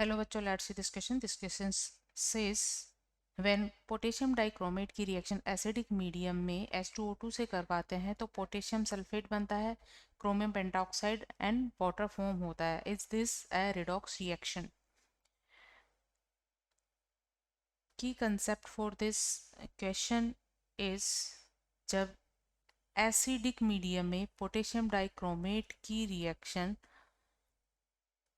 Hello बच्चों, let's see this question. This question says when potassium dichromate की reaction acidic medium में H2O2 से करवाते हैं तो पोटेशियम सल्फेट बनता है, chromium pentoxide and water form होता है। Is this a redox reaction? Key concept for this question is जब एसिडिक मीडियम में पोटेशियम डाइक्रोमेट की रिएक्शन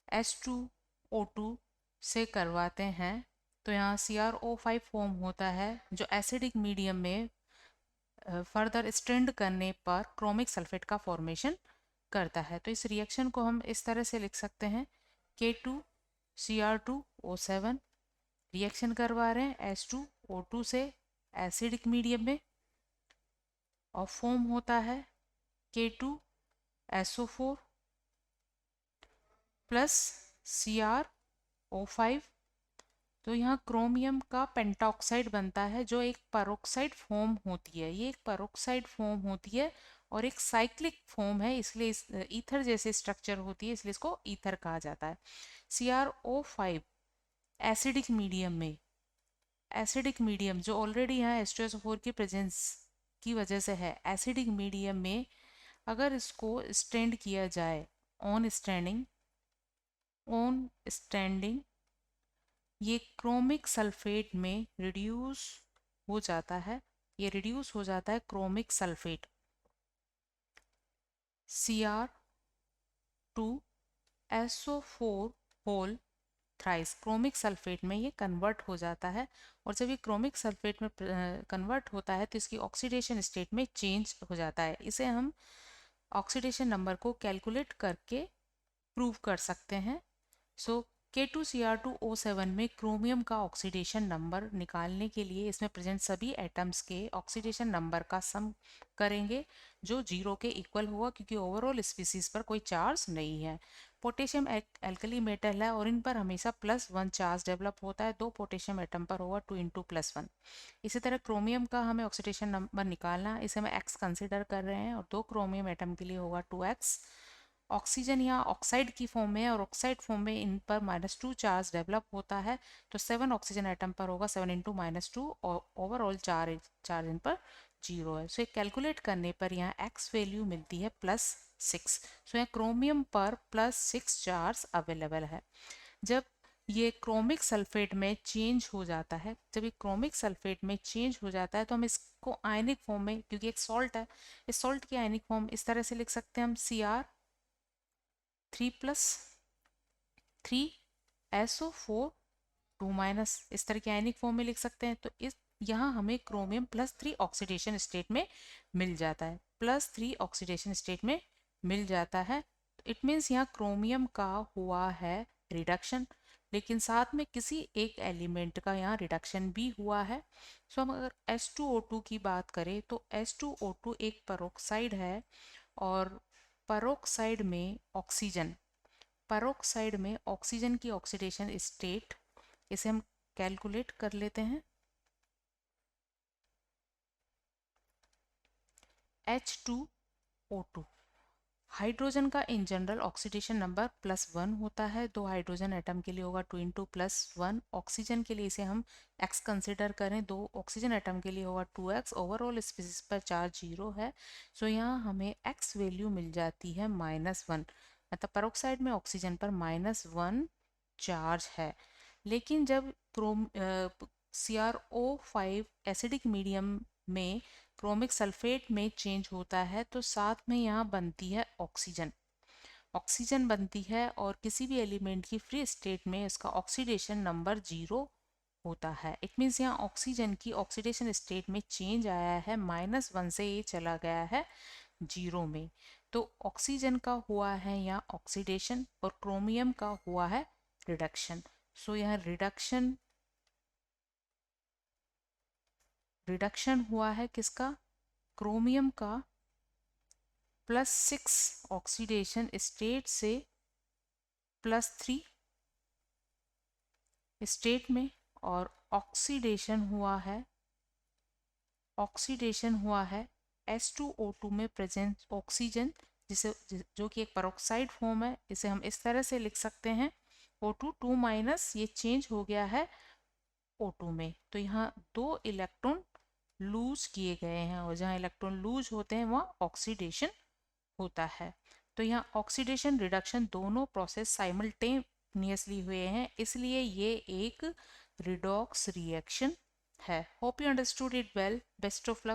H2O2 से करवाते हैं तो यहाँ CrO5 फॉर्म होता है जो एसिडिक मीडियम में फर्दर स्ट्रेंड करने पर क्रोमिक सल्फेट का फॉर्मेशन करता है। तो इस रिएक्शन को हम इस तरह से लिख सकते हैं K2Cr2O7 रिएक्शन करवा रहे हैं H2O2 से एसिडिक मीडियम में और फॉर्म होता है K2SO4 प्लस CrO5। तो यहाँ क्रोमियम का पेंटॉक्साइड बनता है जो एक पेरोक्साइड फॉर्म होती है। ये एक पेरोक्साइड फॉर्म होती है और एक साइक्लिक फॉर्म है, इसलिए इस ईथर जैसे स्ट्रक्चर होती है, इसलिए इसको ईथर कहा जाता है। CrO5 एसिडिक मीडियम में, एसिडिक मीडियम जो ऑलरेडी यहाँ H2SO4 की प्रेजेंस की वजह से है, एसिडिक मीडियम में अगर इसको स्टैंड किया जाए ऑन स्टैंडिंग ये क्रोमिक सल्फेट में रिड्यूस हो जाता है। ये रिड्यूस हो जाता है chromic sulphate Cr2SO4 whole thrice chromic sulphate में ये कन्वर्ट हो जाता है। और जब ये क्रोमिक सल्फेट में कन्वर्ट होता है तो इसकी ऑक्सीडेशन स्टेट में चेंज हो जाता है। इसे हम ऑक्सीडेशन नंबर को कैलकुलेट करके प्रूव कर सकते हैं। सो K2Cr2O7 में क्रोमियम का ऑक्सीडेशन नंबर निकालने के लिए इसमें प्रेजेंट सभी एटम्स के ऑक्सीडेशन नंबर का सम करेंगे जो 0 के इक्वल होगा, क्योंकि ओवरऑल स्पीसीज पर कोई चार्ज नहीं है। पोटेशियम एल्कली मेटल है और इन पर हमेशा +1 चार्ज डेवलप होता है। 2 पोटेशियम एटम पर होगा 2 × +1। इसी तरह क्रोमियम का हमें ऑक्सीडेशन नंबर निकालना, इसे हम x कंसिडर कर रहे हैं और 2 क्रोमियम एटम के लिए होगा 2x। ऑक्सीजन यहाँ ऑक्साइड की फॉर्म में है और ऑक्साइड फॉर्म में इन पर -2 चार्ज डेवलप होता है, तो 7 ऑक्सीजन एटम पर होगा 7 × -2 और ओवरऑल चार्ज इन पर 0 है। सो ये कैलकुलेट करने पर यहाँ x वैल्यू मिलती है +6। सो यहाँ क्रोमियम पर +6 चार्ज अवेलेबल है। जब ये क्रोमिक सल्फेट में चेंज हो जाता है, जब ये क्रोमिक सल्फेट में चेंज हो जाता है तो हम इसको आयनिक फॉर्म में, क्योंकि एक सॉल्ट है, इस सॉल्ट की आयनिक फॉर्म इस तरह से लिख सकते हैं हम Cr3+3SO4 2- इस तरह के आयनिक फॉर्म में लिख सकते हैं। तो इस यहाँ हमें क्रोमियम +3 ऑक्सीडेशन स्टेट में मिल जाता है, +3 ऑक्सीडेशन स्टेट में मिल जाता है। इट मीन्स यहाँ क्रोमियम का हुआ है रिडक्शन, लेकिन साथ में किसी एक एलिमेंट का यहाँ रिडक्शन भी हुआ है। सो हम अगर H2O2 की बात करें तो H2O2 एक पेरोक्साइड है और पेरोक्साइड में ऑक्सीजन की ऑक्सीडेशन स्टेट, इसे हम कैलकुलेट कर लेते हैं। H2O2 हाइड्रोजन का इन जनरल ऑक्सीडेशन नंबर +1 होता है। 2 हाइड्रोजन एटम के लिए होगा 2 × +1। ऑक्सीजन के लिए इसे हम x कंसिडर करें, 2 ऑक्सीजन एटम के लिए होगा 2x। ओवरऑल स्पीसीज पर चार्ज 0 है। सो यहाँ हमें x वैल्यू मिल जाती है -1, मतलब पेरोक्साइड में ऑक्सीजन पर -1 चार्ज है। लेकिन जब CrO5 एसिडिक मीडियम में क्रोमिक सल्फेट में चेंज होता है तो साथ में यहाँ बनती है ऑक्सीजन बनती है और किसी भी एलिमेंट की फ्री स्टेट में इसका ऑक्सीडेशन नंबर 0 होता है। इट मीन्स यहाँ ऑक्सीजन की ऑक्सीडेशन स्टेट में चेंज आया है, -1 से ये चला गया है 0 में। तो ऑक्सीजन का हुआ है यहाँ ऑक्सीडेशन और क्रोमियम का हुआ है रिडक्शन। सो यहाँ रिडक्शन हुआ है किसका? क्रोमियम का +6 ऑक्सीडेशन स्टेट से +3 स्टेट में, और ऑक्सीडेशन हुआ है H2O2 में प्रेजेंट ऑक्सीजन, जो कि एक पेरोक्साइड फॉर्म है। इसे हम इस तरह से लिख सकते हैं O2 2 माइनस ये चेंज हो गया है O2 में, तो यहाँ 2 इलेक्ट्रॉन लूज किए गए हैं और जहाँ इलेक्ट्रॉन लूज होते हैं वहाँ ऑक्सीडेशन होता है। तो यहाँ ऑक्सीडेशन रिडक्शन दोनों प्रोसेस साइमल्टेनियसली हुए हैं, इसलिए ये एक रिडॉक्स रिएक्शन है। Hope you understood it well. Best of luck.